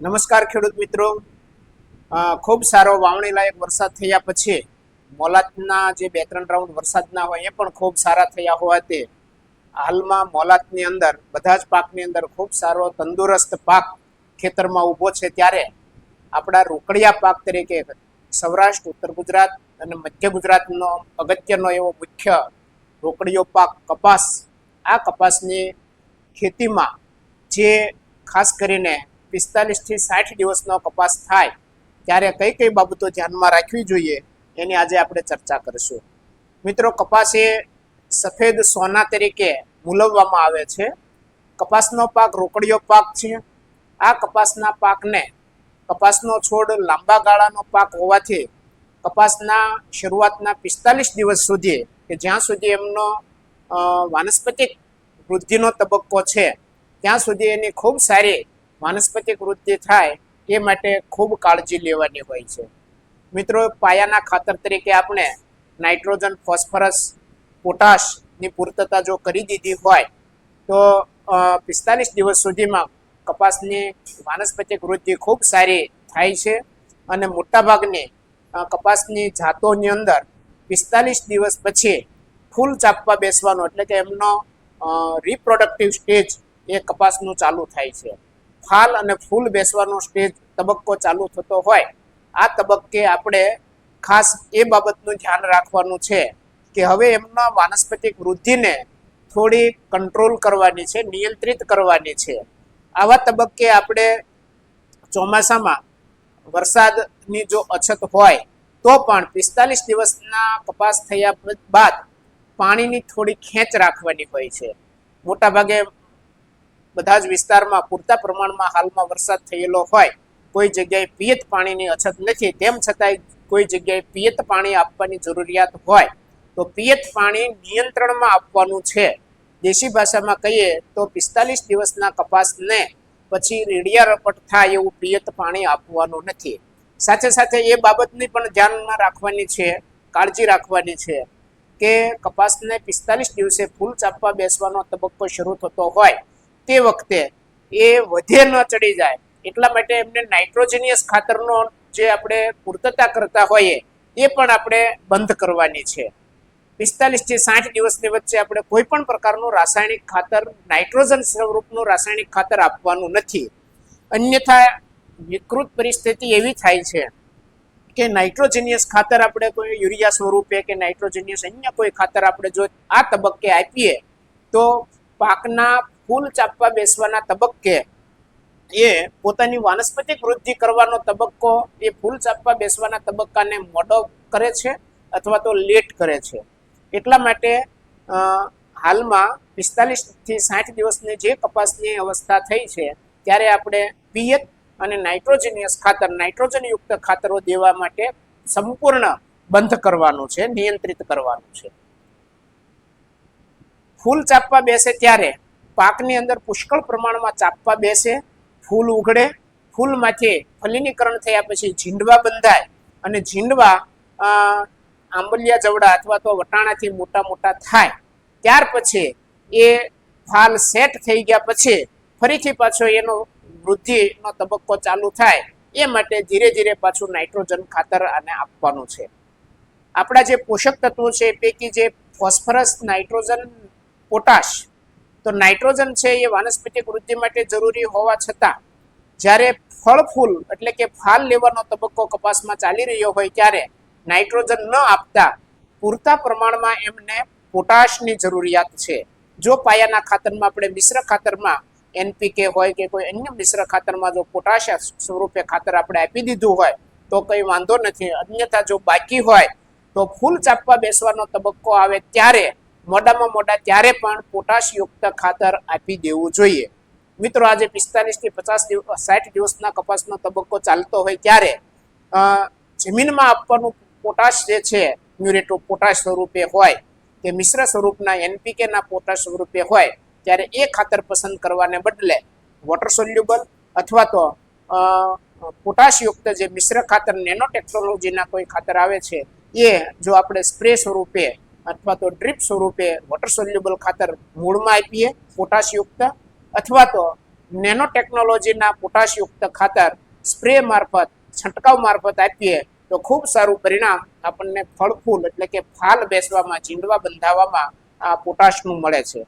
નમસ્કાર ખેડૂત મિત્રો, ખૂબ સારો વાવણી લાયક વરસાદ થયા પછી મોલાતના જે 2-3 રાઉન્ડ વરસાદના હોય એ પણ ખૂબ સારા થયા હોવાથી હાલમાં મોલાતની અંદર બધા જ પાકની અંદર ખૂબ સારો તંદુરસ્ત પાક ખેતરમાં ઊભો છે. ત્યારે આપણા રોકડિયા પાક તરીકે સૌરાષ્ટ્ર, ઉત્તર ગુજરાત અને મધ્ય ગુજરાતનો અગત્યનો એવો મુખ્ય રોકડીયો પાક કપાસ, આ કપાસની ખેતીમાં જે ખાસ કરીને 45 થી 60 દિવસનો કપાસ થાય ત્યારે કઈ કઈ બાબતો ધ્યાનમાં રાખવી જોઈએ એની આજે આપણે ચર્ચા કરીશું. મિત્રો, કપાસ એ સફેદ સોના તરીકે મૂલવવામાં આવે છે. કપાસનો પાક રોકડીયો પાક છે. આ કપાસના પાકને, કપાસનો છોડ લાંબા ગાળાનો પાક હોવાથી કપાસના શરૂઆતના 45 દિવસ સુધી કે જ્યાં સુધી એમનો વાનસ્પતિક વૃદ્ધિનો તબક્કો છે ત્યાં સુધી એની ખૂબ સારી વાનસ્પતિક વૃદ્ધિ થાય એ માટે ખૂબ કાળજી લેવાની હોય છે. મિત્રો, પાયાના ખાતર તરીકે આપણે નાઇટ્રોજન, ફોસ્ફરસ, પોટાશની પૂર્તતા જો કરી દીધી હોય તો 45 દિવસ સુધીમાં કપાસની વાનસ્પતિક વૃદ્ધિ ખૂબ સારી થાય છે. અને મોટાભાગની કપાસની જાતોની અંદર 45 દિવસ પછી ફૂલ ચાપવા બેસવાનો, એટલે કે એમનો રિપ્રોડક્ટિવ સ્ટેજ એ કપાસનું ચાલુ થાય છે. ફાલ અને ફૂલ બેસવાનો સ્ટેજ તબક્કો ચાલુ થતો હોય આ તબક્કે આપણે ખાસ એ બાબતનું ધ્યાન રાખવાનું છે કે હવે એમના વાનસ્પતિક વૃદ્ધિને થોડી કંટ્રોલ કરવાની છે, નિયંત્રિત કરવાની છે. આવા તબક્કે આપણે ચોમાસામાં વરસાદની જો અછત હોય તો પણ 45 દિવસના કપાસ થયા બાદ પાણીની થોડી ખેંચ રાખવાની હોય છે. મોટાભાગે બધા જ વિસ્તારમાં પૂરતા પ્રમાણમાં હાલમાં વરસાદ થયેલો હોય, કોઈ જગ્યાએ પિયત પાણીની અછત નથી, તેમ છતાંય કોઈ જગ્યાએ પિયત પાણી આપવાની જરૂરિયાત હોય તો પિયત પાણી નિયંત્રણમાં આપવાનું છે. દેશી ભાષામાં કહીએ તો 45 દિવસના કપાસને પછી રેડિયા રપટ થાય એવું પિયત પાણી આપવાનું નથી. સાથે સાથે એ બાબતની પણ ધ્યાનમાં રાખવાની છે, કાળજી રાખવાની છે કે કપાસને 45 દિવસે ફૂલ ચાપવા બેસવાનો તબક્કો શરૂ થતો હોય તે વખતે એ વધે ન ચડી જાય એટલા માટે એમને નાઇટ્રોજનિયસ ખાતરનો જે આપણે પૂર્તતા કરતા હોઈએ એ પણ આપણે બંધ કરવાની છે. 45 થી 60 દિવસની વચ્ચે આપણે કોઈ પણ પ્રકારનું રાસાયણિક ખાતર, નાઇટ્રોજન સ્વરૂપનું રાસાયણિક ખાતર આપવાનું નથી. અન્યથા વિકૃત પરિસ્થિતિ એવી થાય છે કે નાઇટ્રોજનિયસ ખાતર આપણે કોઈ યુરિયા સ્વરૂપે કે નાઇટ્રોજનિયસ અન્ય કોઈ ખાતર આપણે જો આ તબક્કે આપીએ તો પાકના ફૂલ ચાપવા બેસવાના તબક્કે એ પોતાની વાનસ્પતિક વૃદ્ધિ કરવાનો તબક્કો એ ફૂલ ચાપવા બેસવાના તબક્કાને મોડો કરે છે અથવા તો લેટ કરે છે. એટલા માટે હાલમાં 45 થી 60 દિવસની જે કપાસની અવસ્થા થઈ છે ત્યારે આપણે પિયત અને નાઇટ્રોજનિયસ ખાતર, નાઇટ્રોજનયુક્ત ખાતરો દેવા માટે સંપૂર્ણ બંધ કરવાનું છે, નિયંત્રિત કરવાનું છે. ફૂલ ચાપવા બેસે ત્યારે પાકની અંદર પુષ્કળ પ્રમાણમાં ચાપવા બેસે, ફૂલ ઉઘડે, ફૂલમાંથી ફલિનીકરણ થયા પછી ઝીંડવા બંધાય અને ઝીંડવા આંબલિયા જવડા અથવા તો વટાણાથી મોટા મોટા થાય ત્યાર પછી એ ફાલ સેટ થઈ ગયા પછી ફરીથી પાછો એનો વૃદ્ધિનો તબક્કો ચાલુ થાય એ માટે ધીરે ધીરે પાછું નાઇટ્રોજન ખાતર આને આપવાનું છે. આપણા જે પોષક તત્વો છે એ પૈકી જે ફોસ્ફરસ, નાઇટ્રોજન, પોટાશ, તો નાઇટ્રોજન છે એ વાનસ્પતિક વૃદ્ધિ માટે જરૂરી હોવા છતાં જ્યારે ફળ ફૂલ એટલે કે ફાલ લેવાનો તબક્કો કપાસમાં ચાલી રહ્યો હોય ત્યારે નાઇટ્રોજન ન આપતા પૂરતા પ્રમાણમાં એમને પોટાશની જરૂરિયાત છે. જો પાયાના ખાતરમાં આપણે મિશ્ર ખાતરમાં NPK હોય કે કોઈ અન્ય મિશ્ર ખાતરમાં જો પોટાશ સ્વરૂપે ખાતર આપણે આપી દીધું હોય તો કંઈ વાંધો નથી. અન્યથા જો બાકી હોય તો ફૂલ ચાપવા બેસવાનો તબક્કો આવે ત્યારે મોડામાં મોડા ત્યારે પણ પોટાશયુક્ત ખાતર આપી દેવું જોઈએ. મિત્રો, આજે 45 થી 60 દિવસના કપાસનો તબક્કો ચાલતો હોય ત્યારે જમીનમાં આપવાનું પોટાશ જે છે મ્યુરેટ ઓફ પોટાશ સ્વરૂપે હોય કે મિશ્ર સ્વરૂપના NPKના પોટાશ સ્વરૂપે હોય ત્યારે એ ખાતર પસંદ કરવાને બદલે વોટર સોલ્યુબલ અથવા તો પોટાશયુક્ત જે મિશ્ર ખાતર નેનો ટેકનોલોજીના કોઈ ખાતર આવે છે એ જો આપણે સ્પ્રે સ્વરૂપે અથવા તો ડ્રીપ સ્વરૂપે વોટર સોલ્યુબલ ખાતર મૂળમાં આપીએ પોટાશયુક્ત, અથવા તો નેનો ટેકનોલોજીના પોટાશયુક્ત ખાતર સ્પ્રે મારફત છંટકાવ મારફત આપીએ તો ખૂબ સારું પરિણામ આપણને ફળ ફૂલ એટલે કે ફાલ બેસવામાં, જીંડવા બંધાવવામાં આ પોટાશનું મળે છે.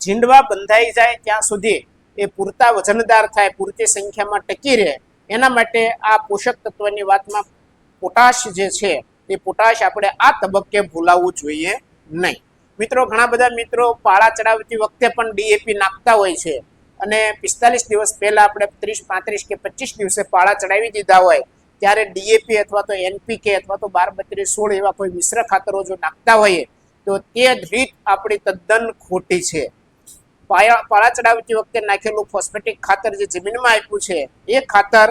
જીંડવા બંધાઈ જાય ત્યાં સુધી એ પૂરતા વજનદાર થાય, પૂરતી સંખ્યામાં ટકી રહે, એના માટે આ પોષક તત્વની વાતમાં પોટાશ જે છે એ પોટાશ આપણે આ તબક્કે ભૂલાવવું જોઈએ નહીં. મિત્રો, ઘણા બધા મિત્રો પાળા ચડાવતી વખતે પણ ડીએપી નાખતા હોય છે અને 45 દિવસ પહેલા આપણે 30, 35 કે 25 દિવસે પાળા ચડાવી દીધા હોય ત્યારે ડીએપી અથવા તો એનપીકે અથવા તો 12, 32, 16 એવા કોઈ મિશ્ર ખાતરો જો નાખતા હોઈએ તો તે રીત આપણી તદ્દન ખોટી છે. પાળા ચડાવતી વખતે નાખેલું ફોસ્ફેટિક ખાતર જે જમીનમાં આપ્યું છે એ ખાતર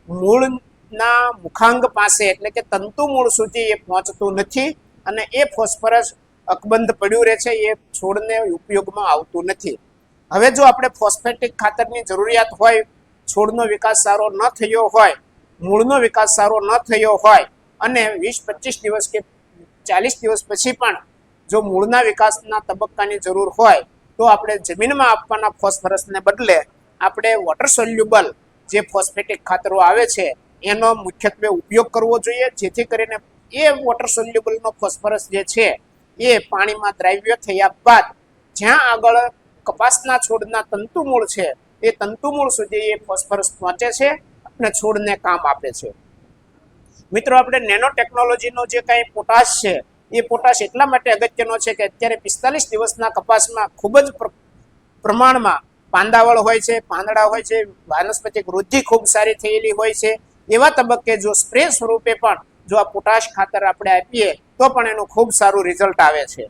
મૂળના મુખાંગ પાસે એટલે કે તંતુ મૂળ સુધી એ પહોંચતું નથી અને એ ફોસ્ફરસ અકબંધ પડ્યું રહે છે, એ છોડને ઉપયોગમાં આવતું નથી. હવે જો આપણે ફોસ્ફેટિક ખાતરની જરૂરિયાત હોય, છોડનો વિકાસ સારો ન થયો હોય, મૂળનો વિકાસ સારો ન થયો હોય અને 20-25 દિવસ કે 40 દિવસ પછી પણ જો મૂળના વિકાસના તબક્કાની જરૂર હોય તો આપણે જમીનમાં આપવાના ફોસ્ફરસને બદલે આપણે વોટર સોલ્યુબલ જે ફોસ્ફેટિક ખાતરો આવે છે એનો મુખ્યત્વે ઉપયોગ કરવો જોઈએ, જેથી કરીને એ વોટર સોલ્યુબલનો ફોસ્ફરસ જે છે એ પાણીમાં દ્રાવ્ય થયા બાદ જ્યાં આગળ કપાસના છોડના તંતુમૂળ છે એ તંતુમૂળ સુધી એ ફોસ્ફરસ પહોંચે છે અને છોડને કામ આપે છે. મિત્રો, આપણે નેનો ટેકનોલોજીનો જે કાંઈ પોટાશ છે એ પોટાશ એટલા માટે અગત્યનો છે કે અત્યારે 45 દિવસના કપાસમાં ખૂબ જ પ્રમાણમાં પાંદાવળ હોય છે, પાંદડા હોય છે, વાનસ્પતિક વૃદ્ધિ ખૂબ સારી થયેલી હોય છે. એવા તબક્કે જો સ્પ્રે સ્વરૂપે પણ જો આ પોટાશ ખાતર આપણે આપીએ તો પણ એનું ખૂબ સારું રિઝલ્ટ આવે છે.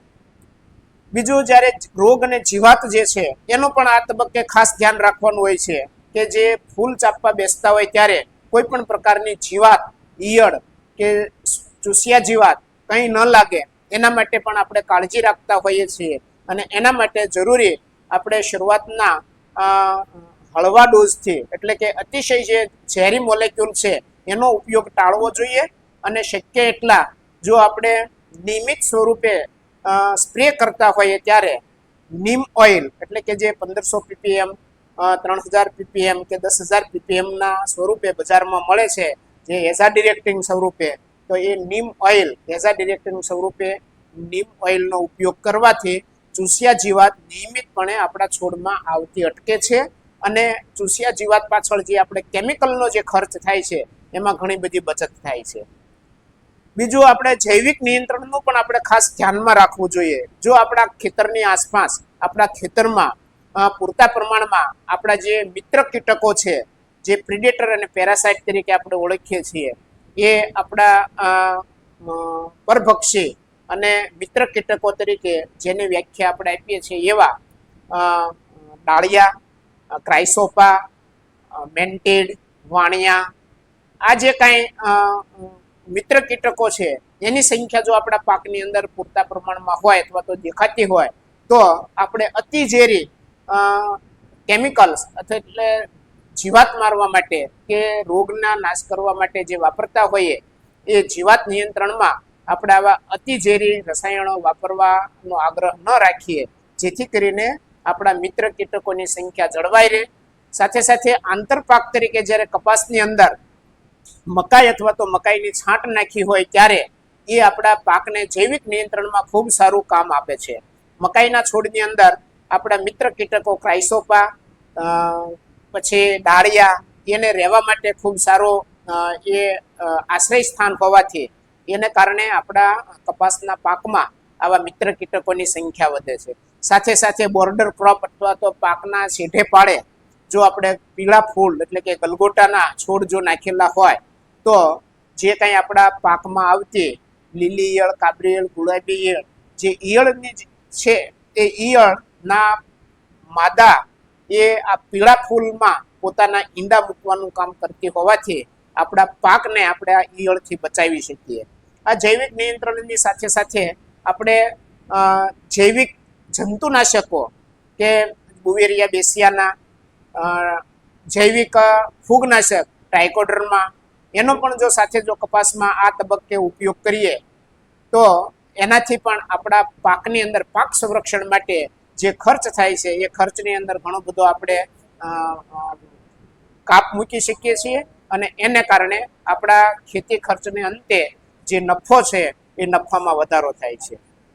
બીજું, જ્યારે રોગ અને જીવાત જે છે એનું પણ આ તબક્કે ખાસ ધ્યાન રાખવાનું હોય છે કે જે ફૂલ ચાપવા બેસતા હોય ત્યારે કોઈ પણ પ્રકારની જીવાત, ઈયળ કે ચૂસિયા જીવાત કંઈ ન લાગે એના માટે પણ આપણે કાળજી રાખતા હોઈએ છીએ અને એના માટે જરૂરી આપણે શરૂઆતના હળવા ડોઝથી એટલે કે અતિશય જે ઝેરી મોલેક્યુલ છે એનો ઉપયોગ ટાળવો જોઈએ અને શક્ય એટલા જો આપણે નિયમિત સ્વરૂપે સ્પ્રે કરતા હોઈએ ત્યારે નીમ ઓઇલ એટલે કે જે 1500 ppm, 3000 ppm કે 10,000 ppmના સ્વરૂપે બજારમાં મળે છે જે એઝા ડિરેક્ટિંગ સ્વરૂપે, તો એ નીમ ઓઇલ એઝા ડિરેક્ટિંગ સ્વરૂપે નીમ ઓઇલનો ઉપયોગ કરવાથી ચૂસિયા જીવાત નિયમિતપણે આપણા છોડમાં આવતી અટકે છે અને ચૂસિયા જીવાત પાછળ જે આપણે કેમિકલનો જે ખર્ચ થાય છે એમાં ઘણી બધી બચત થાય છે. બીજું, આપણે જૈવિક નિયંત્રણનું પણ આપણે ખાસ ધ્યાનમાં રાખવું જોઈએ. જો આપણા ખેતરની આસપાસ, આપણા ખેતરમાં પૂરતા પ્રમાણમાં આપણા જે મિત્ર કીટકો છે, જે પ્રિડેટર અને પેરાસાઇટ તરીકે આપણે ઓળખીએ છીએ, એ આપણા પરભક્ષી અને મિત્ર કીટકો તરીકે જેની વ્યાખ્યા આપણે આપીએ છીએ એવા ડાળિયા, ક્રાઇસોપા, મેન્ટીડ, વાણિયા, આ જે કાંઈ મિત્ર કીટકો છે એની સંખ્યા જો આપણા પાકની અંદર પૂરતા પ્રમાણમાં હોય અથવા તો દેખાતી હોય તો આપણે અતિ ઝેરી કેમિકલ્સ અથવા એટલે જીવાત મારવા માટે કે રોગના નાશ કરવા માટે જે વાપરતા હોઈએ એ જીવાત નિયંત્રણમાં આપણે આવા અતિ ઝેરી રસાયણો વાપરવાનો આગ્રહ ન રાખીએ, જેથી કરીને આપણા મિત્ર કીટકોની સંખ્યા જળવાઈ રહે. સાથે સાથે આંતરપાક તરીકે જ્યારે કપાસની અંદર મકાઈ અથવા તો મકાઈની છાંટ નાખી હોય ત્યારે એ આપણા પાકને જૈવિક નિયંત્રણમાં ખૂબ સારું કામ આપે છે. મકાઈના છોડની અંદર આપણા મિત્ર કીટકો ક્રાઇસોપા, પછી ડાળિયા, એને રહેવા માટે ખૂબ સારો એ આશ્રય સ્થાન હોવાથી એને કારણે આપણા કપાસના પાકમાં આવા મિત્ર કીટકોની સંખ્યા વધે છે. સાથે સાથે બોર્ડર ક્રોપ અથવા તો પાકના શેઢે પાડે જો આપણે પીળા ફૂલ એટલે કે ગલગોટાના છોડ જો નાખેલા હોય તો જે કંઈ આપણા પાકમાં આવતી લીલી ઈયળ, કાબરી ઈયળ, ગુલાબી ઈયળ, જે ઈયળની છે એ ઈયળના માદા એ આ પીળા ફૂલમાં પોતાના ઈંડા મૂકવાનું કામ કરતી હોવાથી આપણા પાકને આપણે આ ઈયળથી બચાવી શકીએ. આ જૈવિક નિયંત્રણની સાથે સાથે આપણે જૈવિક જંતુનાશકો કે બુવેરિયા બેસિયાના, જૈવિક ફૂગનાશક ટ્રાઇકોડર્મા, એનો પણ જો સાથે જો કપાસમાં આ તબક્કે ઉપયોગ કરીએ તો એનાથી પણ આપણા પાકની અંદર પાક સંરક્ષણ માટે જે ખર્ચ થાય છે એ ખર્ચની અંદર ઘણો બધો આપણે કાપ મૂકી શકીએ છીએ અને એને કારણે આપણા ખેતી ખર્ચને અંતે જે નફો છે એ નફામાં વધારો થાય છે.